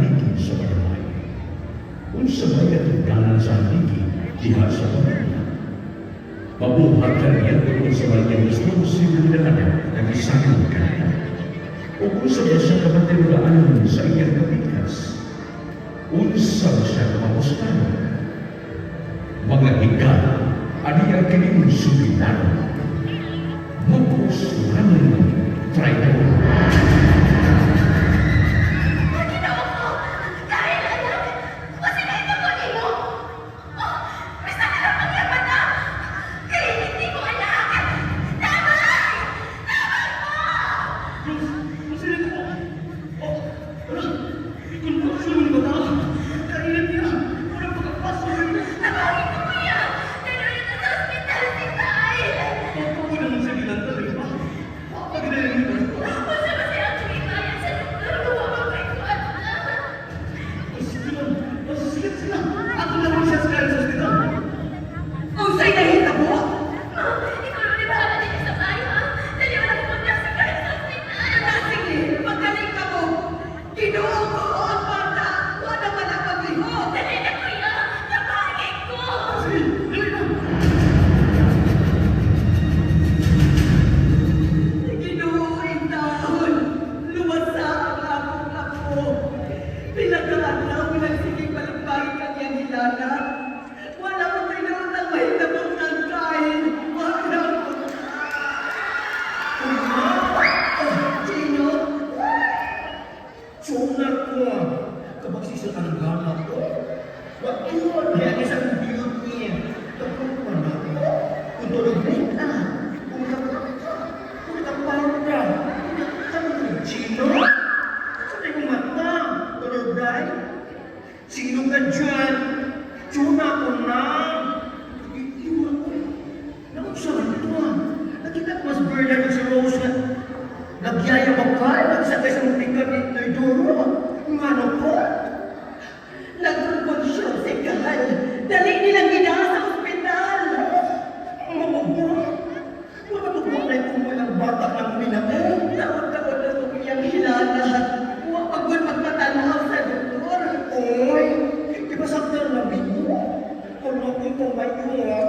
haligi sa barangay. Kung sabay at uganan sa haligi, diha sa pamilya. Mabuhat ka niya kung sabay ang responsible na anak na isang kanila. O kung sabay siya kapatirulaan sa iyang kapikas, unsa siya mamustahan. Mga higala, ano yung kining sulitan? Magpus namin ng traitor. Sino ka dyan? Tuna ko na! Iiwan ko. Nakusahan ito ah. Nakita ko mas Bernard ko si Rose na nagyaya bakal, nagsakay sa muntikan ni Nerdoro. Ano ko? Nagtungkol siya sa kahal. Dali nilang ginawa sa ospital. Mababagwa na yung walang bata ng minakay. Taon-taon na tumiyang hilalat. Huwag pagod magpatanaw sa doktor. Oy, ipasaktan na bino. Kung kung may iwa.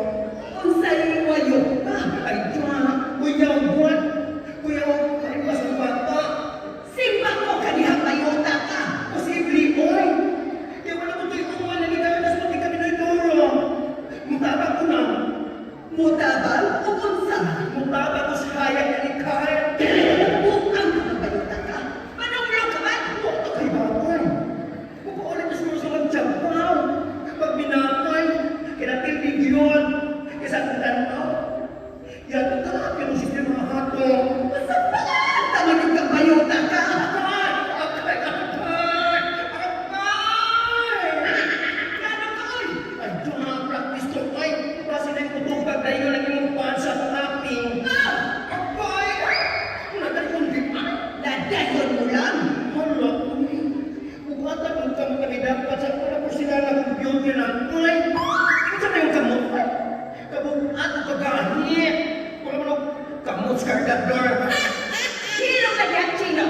Kung sa'yo wayo ka. Ay, Diyan, kuya, buwan. Kuya, ay masang bata. Simba mo kanihang mayota ka. Posible, oy. Kaya wala ko ito'y kuha na nagkakas pati kami na ituro. Mutabak ko na. Mutabal o kunsa? Mutabak ko sa hayag na ni Kyle. Bukang ka mayota ka. Manumlo ka man? Ito kay Baboy. Mukaulit na sumusunod siya. Pag binatay, kinatilbig yun. Kasi ang tanaw. Yan ka, kinusisip mga hato. Masapaan! Tamanig kang mayota ka. Akay! Akay! Akay! Akay! Ano ka oy? Ay, Diyan nga, practice to ay. Kasi na yung tutupag na yun ang iyong pansa sa tapping. Akay! Nagalimundi pa. Nadayon mo lang. Hala, bukatan ang kamo kami dapat sa wala po sila na computer na ay, ito na yung kamot ay, kabukat o kagani, wala mo nung kamot sa kargador. Sino ka niya, Chino?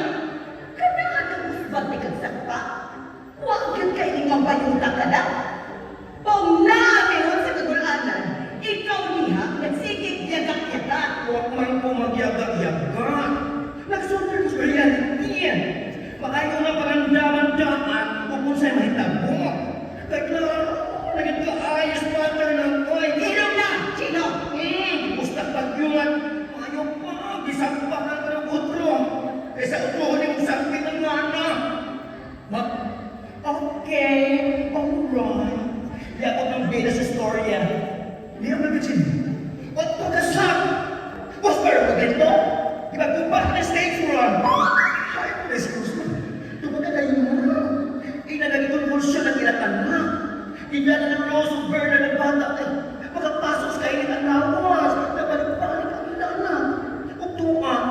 Kanahan ka musbang ni kagsakpa. Huwag yun kayo ng bayuta ka na. Pong naakiron sa kagulanan, ikaw niya nagsigit yagat-yagat. Huwag man po magyaga-yaga. Nagsunod ko sa reality yan. Makayo na parandaman daan kung sa'yo mahitabo. Kaya naging kaayos pattern ng oy. Inom na, Chino! Gusto pagyungan, ayaw pa, gisakpakan ka ng utro. Kaysa utrohon yung sakit ng mana. Okay, alright. Di ako ng bida sa storya. Di ako nagkatsin. Ba't ko kasak? Boss, pero ko ganito? Iba ko ba na stage run? Ay, excuse me. Tumaga na yun mo. Inanagitong pulsyon ng ilatan na. Tingnan na ng Rose of Bernard ng bata. Pagkapasok sa kainit ang lawas. Nabalik-balik ang ilanan. Uktuan.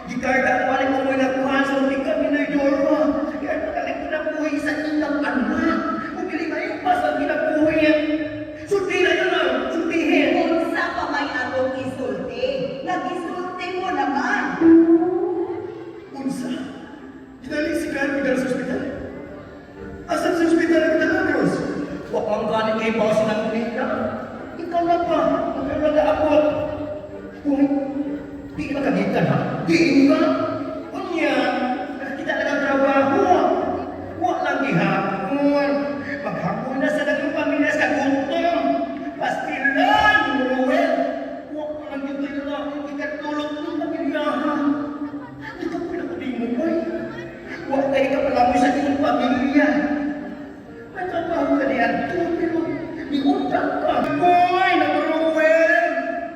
Di karga ang balik mo muna kuhasan. Di kami na yorwa. Kaya nagaling ko na buhay sa ilang anak. Kung pili na yung pas ang kinabuhay yan. Sulti na yun lang. Sultihin. Unsa pa may atong isulti? Nag-isulti mo naman. Unsa? Dinaling si Carmen sa ospital? ibaw silang nila. Ikaw na pa, ikaw na naabot. Uy, di ka makagitan ha? Di ka? Kunya, nakakita na ng trabaho. Huwag lang ihapon. Maghapon na sa naging pamilya sa gutom. Pastilan, Ruel. Huwag mo lang yung kailangan. Ikatulog ng pamilyahan. Hindi ka pala kulimong boy. Huwag kayo ka pala mo sa iyong pamilya. May trabaho ka niyan. Pero iutang ka. Boy, nag-Ruel.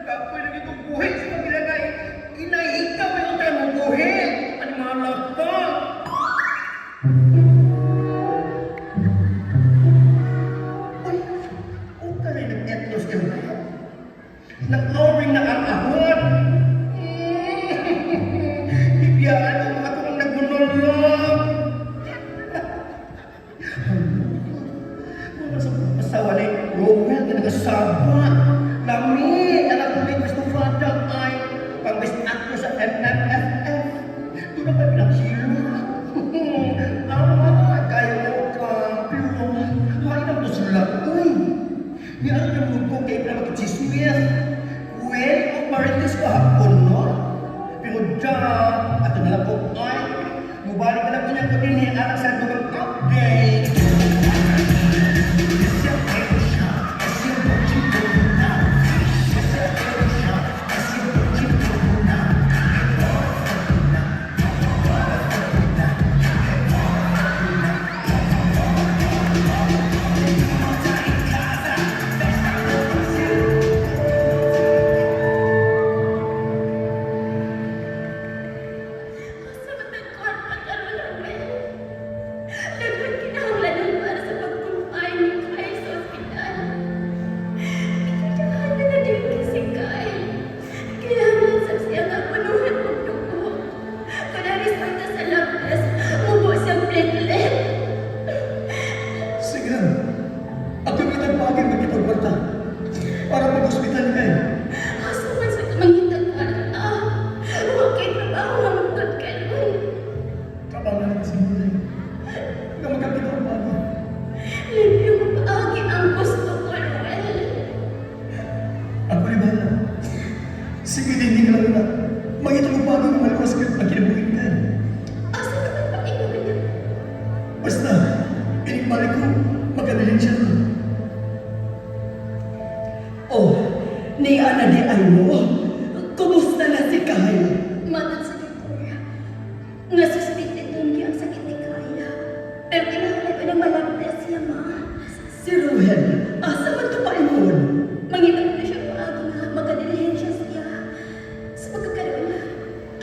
Kapoy na itong buhay sa pamilya na inay. Ikaw ay utang mo buhay. Animalag ka. Uy, huwag ka rin nag-etlos ka ba? Nag-lowering na ang ahon. Bibiyaan ang mga tukang nagmunulong. Wala sa pasawa na yung Romel na nag-asaba. Lami, alam ko may gusto father ay pang-best actor sa MMFF. Doon na pa pinagsilo. Tama, kaya mo ka. Pero, hay na mo sila. Uy, yan ang lugo kayo na magkitsismith. Well, ang marites kahapon, no? Pero dyan, ato na lang po ay, mubalik na lang po niya ko din yung anak sa Google Update. Sa matag ko at pagkaroon ng Ruel. Dapat kinahanglanan para sa pagkumpay ni Kyle sa ospital. Ikitahan na din si Kyle. Kailangan sa siyang agpanuhan ng dugo. Panarismata sa labas, mubo siyang platelet. Sige, ako yung itagpagin magkipagwarta para mag-hospital kayo. Asa man sa kamangitang kwarta. Huwag kayo trabaho ang magkot kayo. Kabangan na kasi nila na magkakipagpagin. Hindi mo paagi ang gusto ko, Ruel. Ako rin bahala. Sige, hindi ka lang na. Magkipagpagin ng malakas ka ang kinabuhin ka. Asa ka man pakingunin? Basta, pinipali ko, magkabilin siya. Oh, ni Ana di Aymo, kumusta na si Kyle? Matag sa Victoria. Nasuspitin doon niya ang sakit ni Kyle. Pero kailangan ko ng malapit siya, ma. Si Ruel, asa man ito pa iyon? Mangitag na siya paagi nga magkadilihensya siya. Sa pagkakaroon na,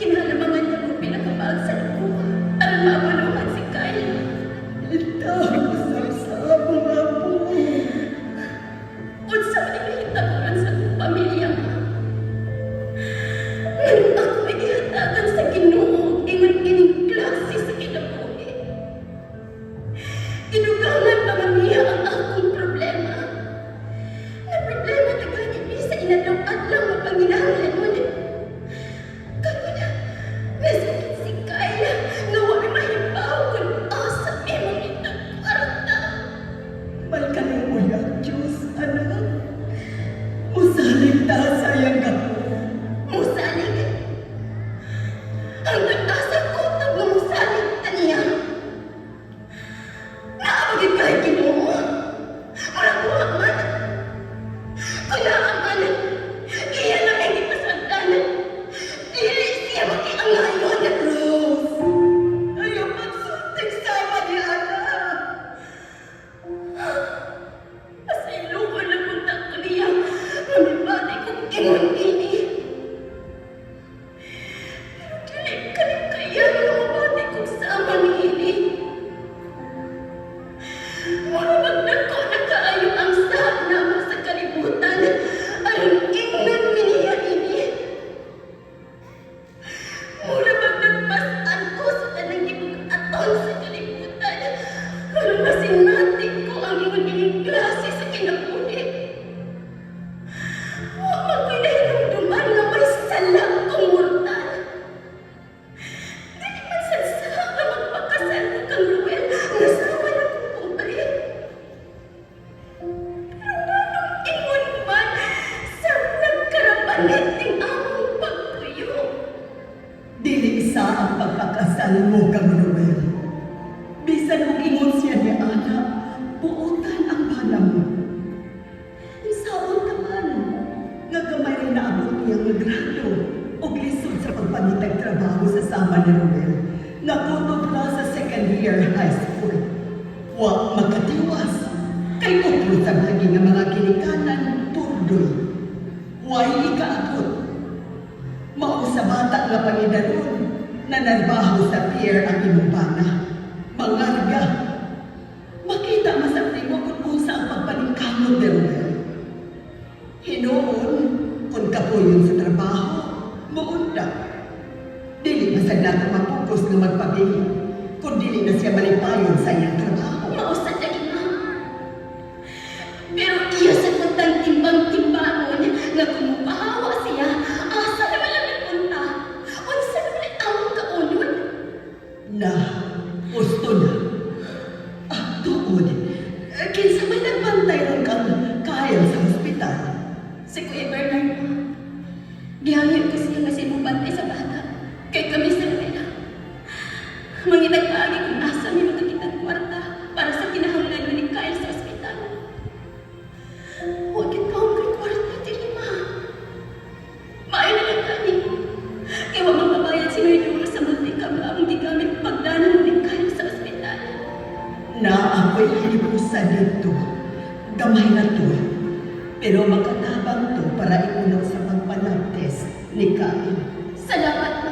kinahalamangan niya kung pinakabaag sa loob para mapaluhan si Kyle. Ito, sa mga po. Unsa man ikahitaguran sa akong pamilya, ma. Ngayon ako may ihatagan sa Ginoo ingon ining klase sa kinabuhi. Inugangan pa man niya ang akong problema. Na problema na ganit ni sa inadlaw-adlaw nga panginahanglan mo. Karon na, nasakit si Kyle nga wala mahibaw kung asa may mga itagwarta. Malkanong uyak, Diyos, anak. Musalig ta sayang ka. Musalig. Hanggang asa ko tag nga musalig ta niya. Naabagin kahit Ginoo. Murag buwag man. Kung naaman, iya na may gipasagdan. Dili siya makiangayon. Rose, ayaw magsuntik sama ni Ana. Pasayloan na punta ko niya. Mamibati kong ingon ini. Pero dili ka rin kaya nga mabati kong sama ni ini. Mura magdako na kaayo ang sana mo sa kalibutan. Aron ingnan mi niya ini. Mura magdagpasan ko sa tanang ibugaton sa kalibutan. Aron masinati ko ang ingon ining klase sa kinabuhi. Huwag magpinahinumduman na may salang kong mortal. Dili man sadsa na magpakasal ko kang Ruel. Nasama na kong kumpare. Pero Wa makatiwas. Kay utro sa lagi nga mga kinikanan, turdoy. Way ikaabot. Mao sa bata nga pangidaron na narbaho sa pier ang imubana. Mangarga. Makita masakti mo kung unsa ang pagpaningkamot ni Romel. Hinoon, kung kapuyon sa trabaho, muunda. Dili masag nato mapokus na magpabili, kung dili na siya malipayon sa iyang trabaho. Mausad lagi, ma'am. Pero iya sa kutang timbang-timbangon nga kumupahawa siya, asa naman lang nagpunta. Unsa naman ang among kaunod? Na, gusto na. Tuod, kinsa may nagbantay ron kang Kyle sa ospital. Si Kuya Bernard, gihangin ko siya nga sinubantay sa bata. Kay kami sa nila. Manginag-agi kung asa may magkakitang kwarta para sa kinahanglan ni Kyle sa ospital. Huwag kita akong kay kwarta, dili ma. Maayon na lang kani. Kaya wag magbabayad si Mayduro sa multikam na ang gigamit pagdanan ni Kyle sa ospital. Na ako'y hinipusan dito. Gamay na to. Pero makatabang to para ipuno sa pagpanagtes ni Kyle. Salamat, ma.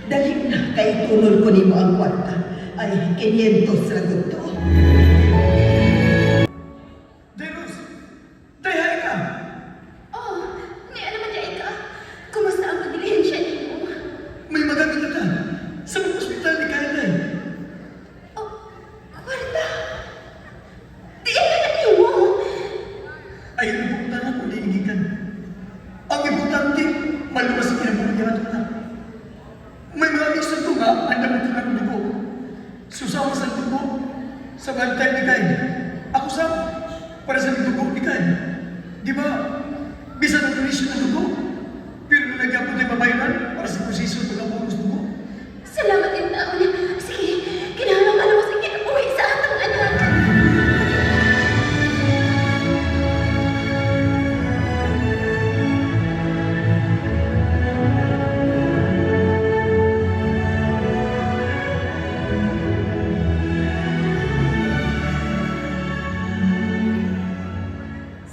Dali na kay tunol ko nimo ang kwarta. Ay, 500 ragot to. Delos! Dayahay ka! Oh, ni ano man dyan ka? Kumusta ang pagdilihensya niyo? May magamit ka sa mga ospital ni Kyle. Oh, kwarta. Di yan na niyo mo. Ay, ibutan ako linigikan. Ang importante, maluwas ang pinagbubunyaan ko na. May mga mix na ito nga, ang damit ko ng dugo. Susawa sa dugo, sa bantay ni Kyle. Ako sa, para sa dugo ni Kyle. Di ba, bisa ng tunisyon ng dugo, pero nung nagyapon tayo babayaran para sa posisyon ng bonus dugo. Salamat din taon. Sige, kinahanglan malawas ang uwi sa atong anak.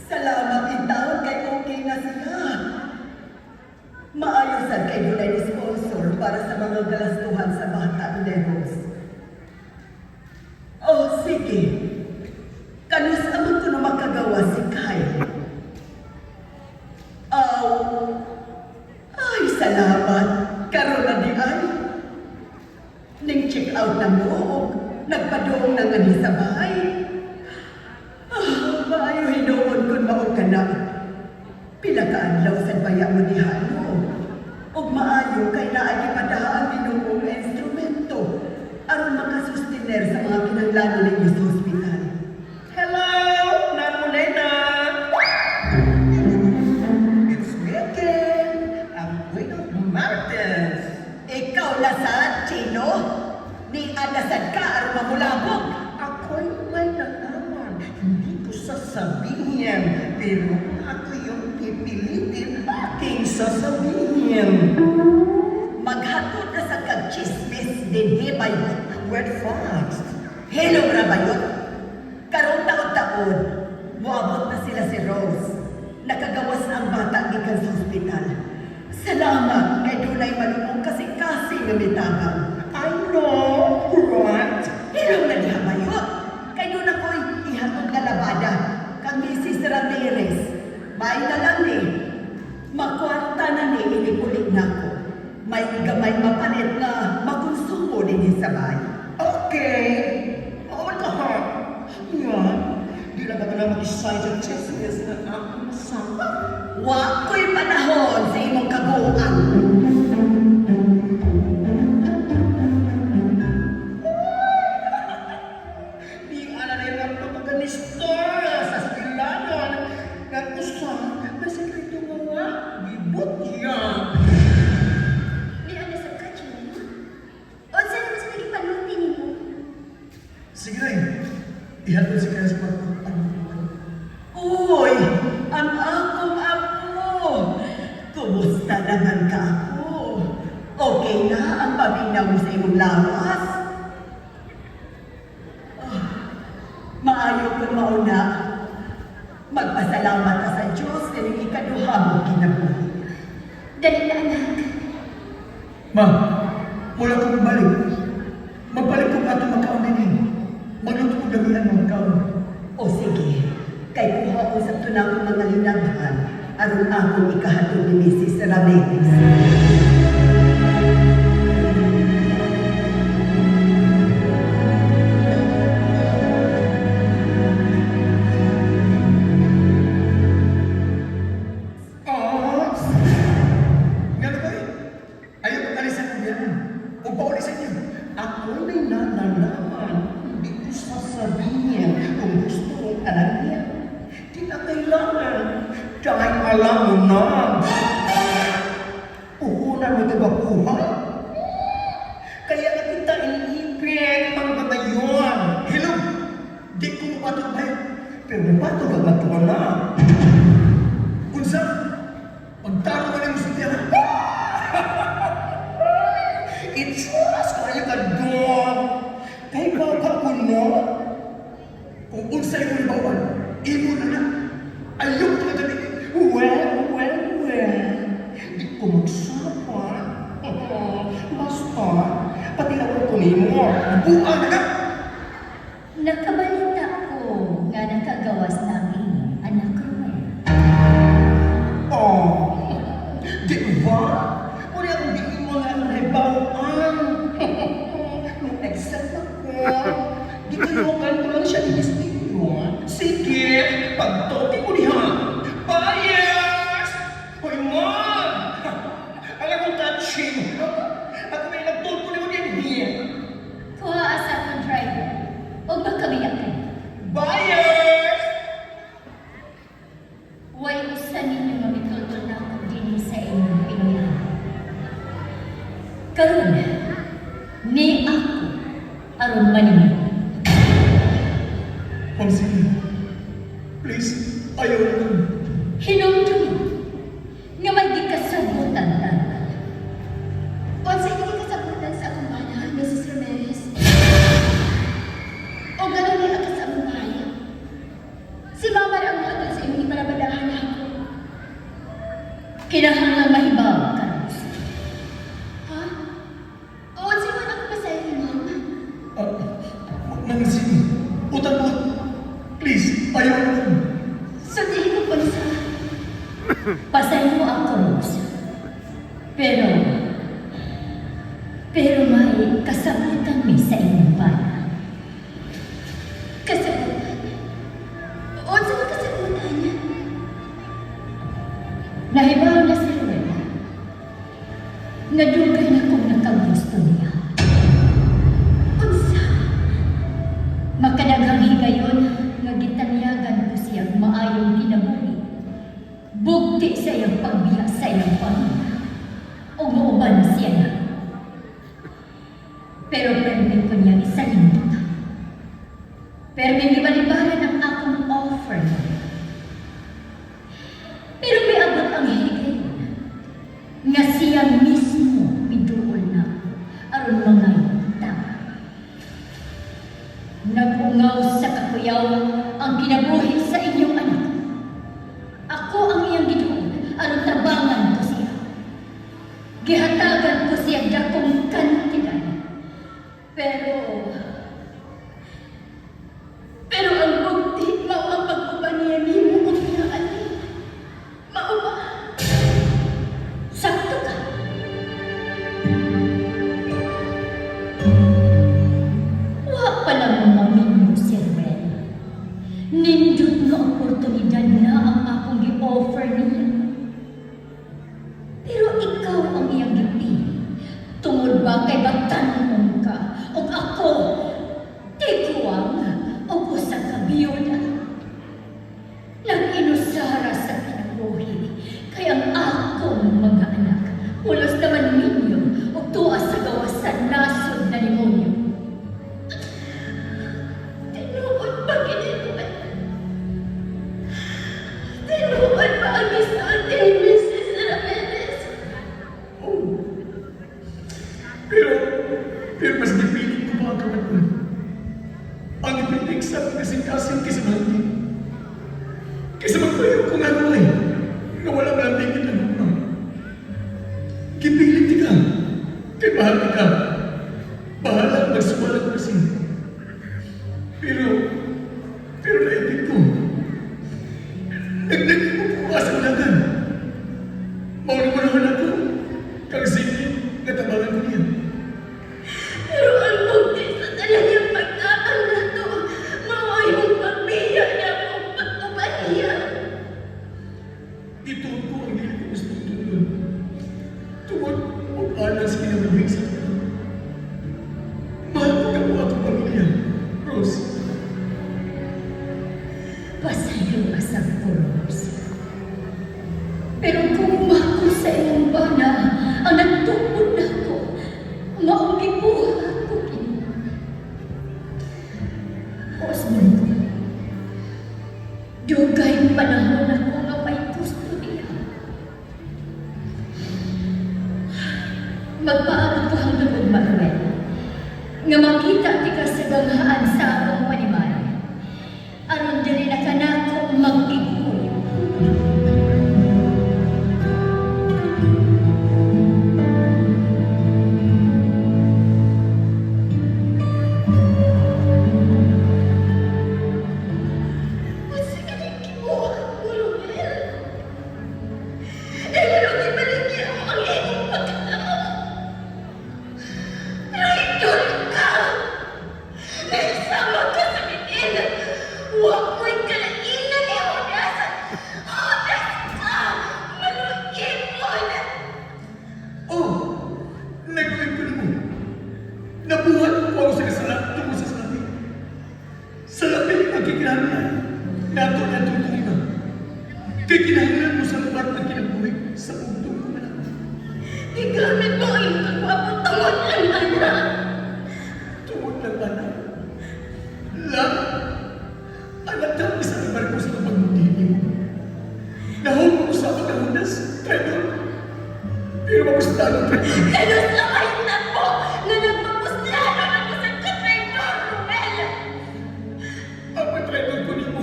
Salamat itaon kay okay na siya. Maayosan kay Dunay ni sponsor para sa mga galastuhan sa bata ni Rose. Oh, sige. Kanus amang ko na makagawa si Kyle. Ay, salamat. Karon na di ay. Ning check out na mo, nagpadoong na nga ni sa bahay. Maayo hinoon kung maong ka na. Pinakaanlaw sa baya mo ni Hano. Og maayo kay naagi padahaan dinungong nga instrumento aron makasustiner sa mga kinahanglan ninyo sa ospital. Hello, Nanulena! It's me again. I'm Guido Martins. Ikaw lasad, Chino? Ni adasad ka aron mamulabog. Ako'y may nalaman. Hindi ko sasabihin, pero ako yung pipilitin aking sasabihin. Maghatod na sa kag-chismis dinhi bayot. Word fast. Hello, Rabayot. Karong taon-taon, muabot na sila si Rose. Nakagawas ang bata gikan sa ospital. Salamat kay dunay malumong kasi-kasi nga mitabang. I know, right? Hello na diha Bayot. Kay doon ako'y ihatod nga labada kang Mrs. Ramirez. May na lang ni. Makwarta na ni inipulit na ko. May gamay mapalit na makonsumo din sa bahay. Okay. Oh my God. Yan. Di na ba na mag-excited chismis na aking masama? Wa ko'y panahon sa imong kabuuan. Di ana na yung protagonistor sa stilanon ng usang na sekreto nga gibot yan. Di ano sa kachino? O saan naman sa naging panuti niyo? Sige na ihatod si Kaya sa pagpapang. Uy, ang akong apo. Kumusta naman ka ako? Okay na ang paminaw sa imong lawas? maayo kung mauna. Magpasalamat ka sa Diyos na ikaduha mo kinabuhi. Dali na, anak. Ma, wala ko magbalik. Magbalik ko ato magkaunin. Magluto ko damihan ng kaon. O sige, kay kuha ko sa tunang mga linabhan, aron akong ikahatod ni Mrs. Ramirez. Nga ba eh? Ayaw mag-alisan ko yan. O paulisan niyo. Ako may nalalaman. Hindi ko sasabihin kung gusto kong alam niya. Di na kailangan. Dahil alam mo na. Puhunan mo ito ba kuha? Kaya na kita inipin ang batayon. Hello? Di ko mapatubay. Pero mapatubay matuwa na. Unsa? Pagtaro ka ng sutyan. It's us kayo ka doon. Kaya ka ko no? Kung unsay mo ibawan, imo na na. Ayaw ka na dali. Well. Di ko magsapa. Basta, pati ako ko nimo. Buang na na. Nakabalita ko nga nakagawas namin, anak Ruel. Oh, di ba? Uri akong di mo nga nahibawaan. Nung exam ako, di tulungan ko lang siya ni Steve. Sige, pagtoki ko niya. Bias! Hoy, Mom! Alam mo touching. Ako may nagtulpo ni mo din niya. Kuha asa akong driver. Huwag magkabiyak ka. Bias! Huwag usa ninyo mamitultol na akong din sa inyong pinuyahan. Karon, ni ako aron maningin. Pansinin. Please, ayaw na lang. Hinumdum nga may di kasabutan na. Onsa hindi kasabutan sa akong bana, Mrs. Ramirez. O gano'n niya ka sa among bahay. Si Mama lang mo sa imong iparabadahan ako. Kinahanglan mahibaw ka, Rose. Ha? Onsa man ako masaya ni Mama. Nangisini. Utang-ut. Please, ayaw na lang. Sabihin ko pa sa... Pasahin mo ako, Rose. Pero may kasabutan mi sa inyong bayan. Kasabutan. Onsa man kasabutan niya? Nahibaw na si Ruel. Nadugay na kung nakagusto niya. Onsa? Makadaghang higayon nga gitanyagan ko siyang maayong kinabuhi. Bugti sa iyang pagbiya sa iyang pamilya. O mauban siya na. Pero permin ko niya isalimutan. Permin ibalibaran ang akong offer. Pero may abot ang higay nga siya mismo miduol na aron mga tama. Nagungaw sa kakuyaw ang kinabuhi sa inyong anak. Ako ang iyang giduol aron tabangan ko siya. Gihatagan ko siya dakong kantidad. Pero ang bugti mao ang pagkuban niya nimo kung pinaan. Mao ba? Sakto ka. Wa pa lang mga minyo, Sir Ben. Nindot nga oportunidad na ang akong gi-offer niya. Pero ikaw ang iyang gipili tungod mahilig sa akong kasing-kasing kaysa mahigit. Kaysa magpayo ko nga mo eh, na wala malamigin na mo. Gipilit ka, kay mahal ka. Bahala magsumalat kasi. Pero naibig ko. Nagdagin mo po asang lagan. Mauna-unahan ako, kang sige, natabangan ko niya. Pero ang bukti sa talagang pagkakang na to, maway mong pagbiya na mong pagkabaliya. Ituon ko ang hindi ko gusto tulungan. Tungod o alas kinabuhig sa akin. Mahal ko ka po akong pamilya, Rose. Pasayo ka sa Rose. Pero kung mako sa iyong bana, ang nagtupod na ko, maugibuha ko kini. Osmond, dugay panahon ako nga may gusto niya. Magpaarap ko hanggang kong Manuel, nga makita ti ka sa ganghaan sa akong panimay. Aron diri na ka na ako mag-iguyo. Kasi kinikibuha ko, Romel. Pero ibaligyan mo ang iyong pagkatao. Traidor ka! Naisama ka sa bitin! Huwag mo'y kalainan ni Hodas! Hodas ka! Malukipon! Oh, nagawin ko mo. Nabuhat ko ako sa kasalat tungo sa salapi. Salapi ang kikinahanglan. Nato na tutulong na. Kay kinahanglan mo sa lugar na kinabuhi sa ugtong ko na. Igamit mo ang iyong kagwapong tungod lang, anak! Tungod ng anak. Lang, anak na isang barko sa pagmutihin mo. Nahulog ko sa pagkahunas, traidor. Pero magustahan ko. Ano sa kahit na po na nagpapuslano ako sa katraidor, Romel? Ang pagtraidor ko ni mo,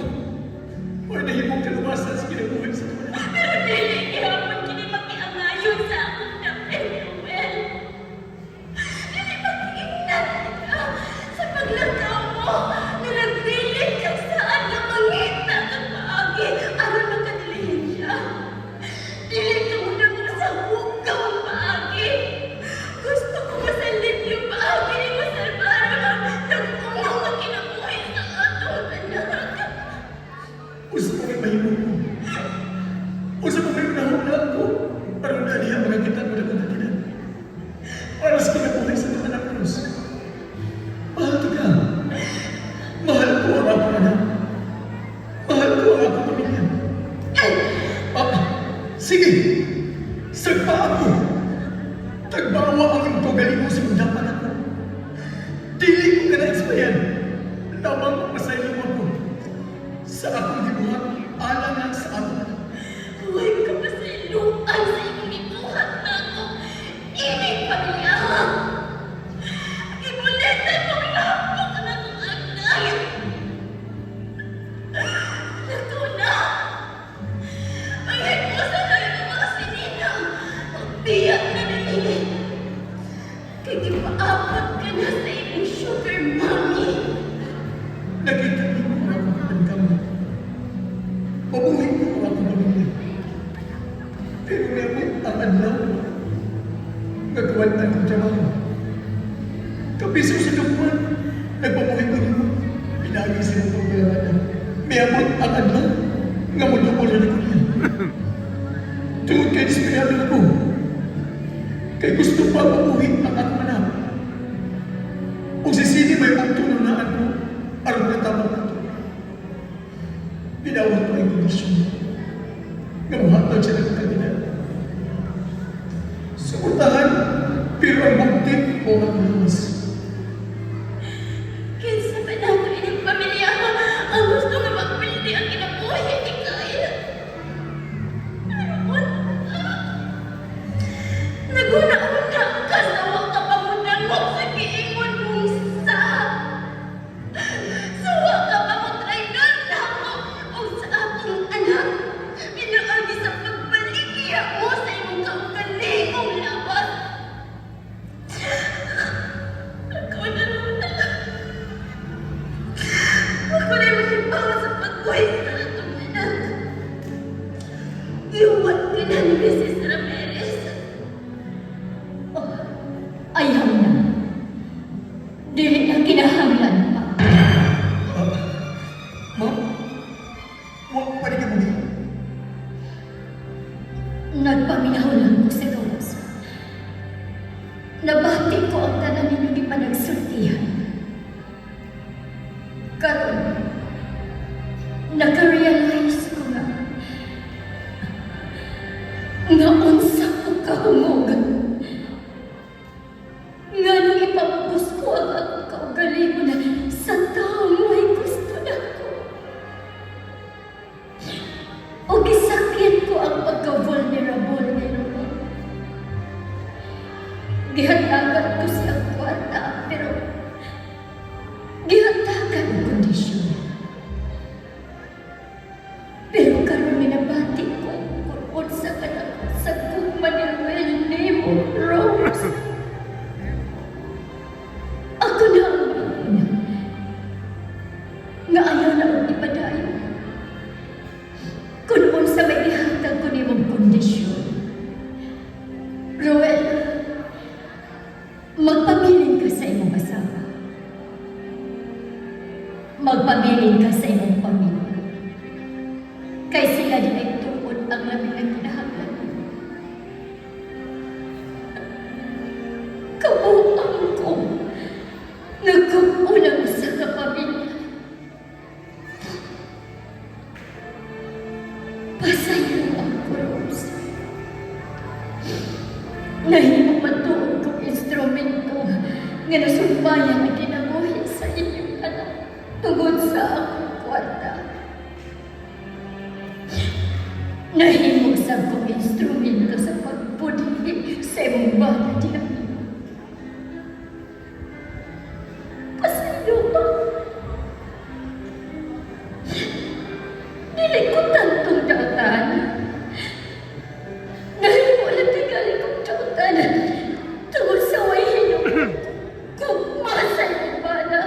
may nahimong kaluwasan sa kinabuhi sa kanila. Pero dili gihapon kini makiangayon sa akong dapit, Romel. Dili makiingnan ka sa paglagaw mo na nagpilit kang saan na mangita kang paagi aron makadilihin siya. Dili ka muna mo sa hugaw ang paagi. Gusto ko masalit yung paagi ni Masalbaro na nag-unang makinabuhi sa atong anak. Usa ko may mahimong ko. Usa ko may nahulog ko. Para dalihan mga kita mo na kagatinan. Para sa kinabuhi sa mga anak Rose. Mahal ka. Mahal ko ang akong anak. Mahal ko ang akong pamilya. Sige. Sagpa ako. Tagbawa ang iyong tugali mo sa undapan ako. Dili ko ka na-explayan. Lamang ko masayang ako. Sa akong gibuhat, alangan sa akong anak. Huwag ka pa sa iluan sa iyong ibuhat na ako. Inig pamilya. Ibulitan mong lapok na akong anak. Nato na. Pag-ipusa na yung mga sinina. Magbiyak na nilili. Kaya ipaapat ka na sa iyong sugar mommy. Nakita niyo ko ang akong pagkamali. Pabuhay ko ang akong pamilya. Pero ngayon ang adlaw, nagawan na ng trabaho. Kapiso sa kapuan, nagpabuhay ko niyo. Pinagi sa mga pagkakalan. May abot ang adlaw, nga mo doon ulit ko niya. Tungod kay dismayado ako. Kay gusto pa mabuhay ang akong anak. Kung si Sini may pagtulunaan ko, aron na tama na ito. Pinawag ko ang kondisyon. Ngamuhatag siya ng kanina. Suportahan, pero ang buktit o ang lumas. Kinsa pa nato ining pamilya ang gusto nga magpildi ang kinabuhi ni Kyle. Pero naguna-una ka sa waka pamunang mo sa giingon mong sa. Sa Ma'am? Huwag pa rin ka muli. Nagpaminahon lang ko sa gawas. Nabati ko ang tanan ninyo di pa nagsultihan. Karon, nakarealize ko nga unsa ko kahungogan. Nga nung ipapus ko ang akong kaugalingon na sa taong may gusto na ko. O gisakit ko ang pagka-vulnerable ni Roman. Gihatagan ko siya ang kwarta, pero gihatagan ang kondisyon. Pero karon minabati ko kung sa kanak sa gugma ni Ruel name Rose. Ako na ang una nga ayaw na ang ipadayo. Kung unsa may ihatag ko nimong kondisyon. Roel, magpabilin ka sa imong asawa. Magpabilin ka sa imong pamilya. Kay sila din ay tuon ang lamig ng kinahanglan mo. Kabuang ko, nagkukulang sa kapamilya. Pasayo ako, Rose. Nahimo matuon kong instrumento nga nasumbayan ang kinabuhi sa inyong anak tungod sa akong kwarta. Nahimo sa kong instrumento sa pagpudi sa imong bata diyan. Pasayo ba? Dili ko tantong dautan. Dahil wala tigali kong dautan. Tungod sa way hinong gugma sa iyong bana.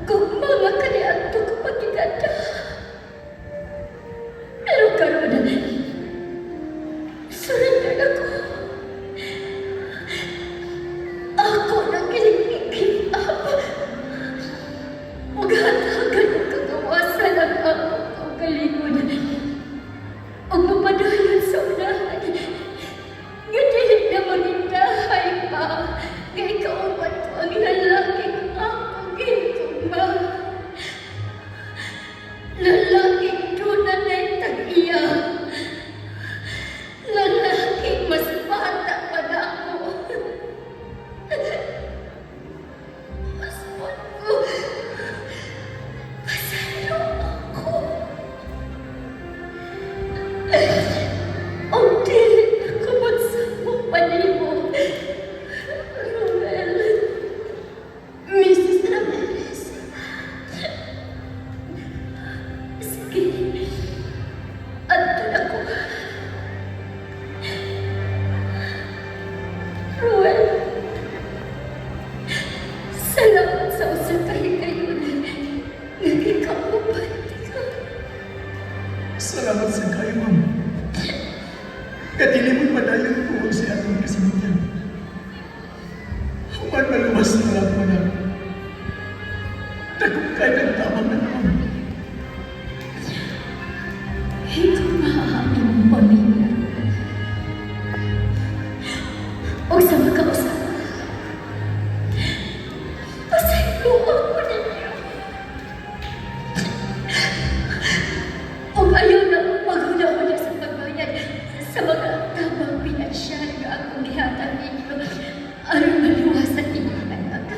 Gugma nga kaniadto ko pagigada. Pero karon, surrender ako. Ako nang gilig-give up. Maghatagan ang kagawasan ang akong kaugalingon. Ang mapadayon sa unahan. Nga dili na manindahay pa. Nga ikauman ko ang lalaking akong gigugma. Lalaking doon na tag-iya. Lalaking mas bata pa na ako. Husband ko, pasayo ako. O dili na kumot sa mong panimo. Ruel, Mrs. Ramirez. Sige, adto na ko. Ruel, salamat sa usa ka higayon. Nagikauban ka. Salamat sa kayo, ma'am. Kadili mo'y padayon ko sa atong kasimigyan. Human maluwas na lang mo na. Nagkukay ng tamang na naman. Higma ang iyong pamilya. O sa magkausap. Pasayo ako ninyo. O ayaw na maghuna-huna sa pagbayad sa mga tamang pinansyal na akong gihatag ninyo. Aron maluwas ang inyong anak.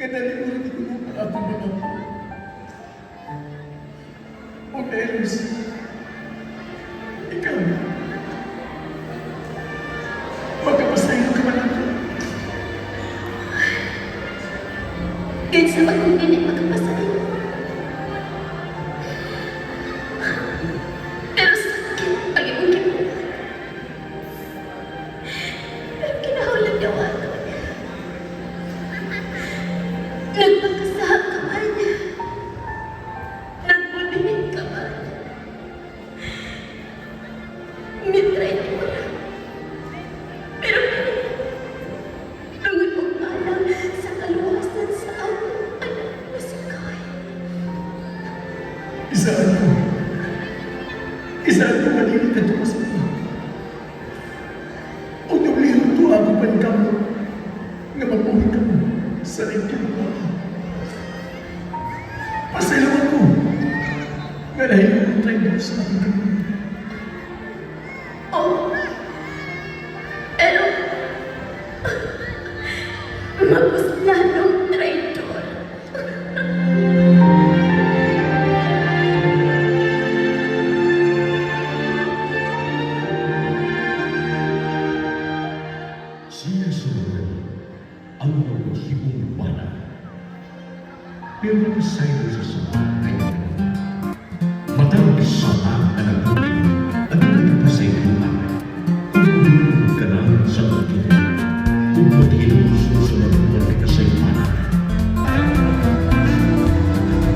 Kadali mo rin ko ang atong mga. O Eros, Isa ang tumalili ka tumas mo. O tublihan to ako pa ka mo. Nga mabuhay ka mo sa ringkin mo. Pasalamat ko. Nga dahil ang tayo mo sa ating kami. Oh, pero mas lalong traitor. Siya sumunod ang maghihibong bala. Pero napasayo sa sama ay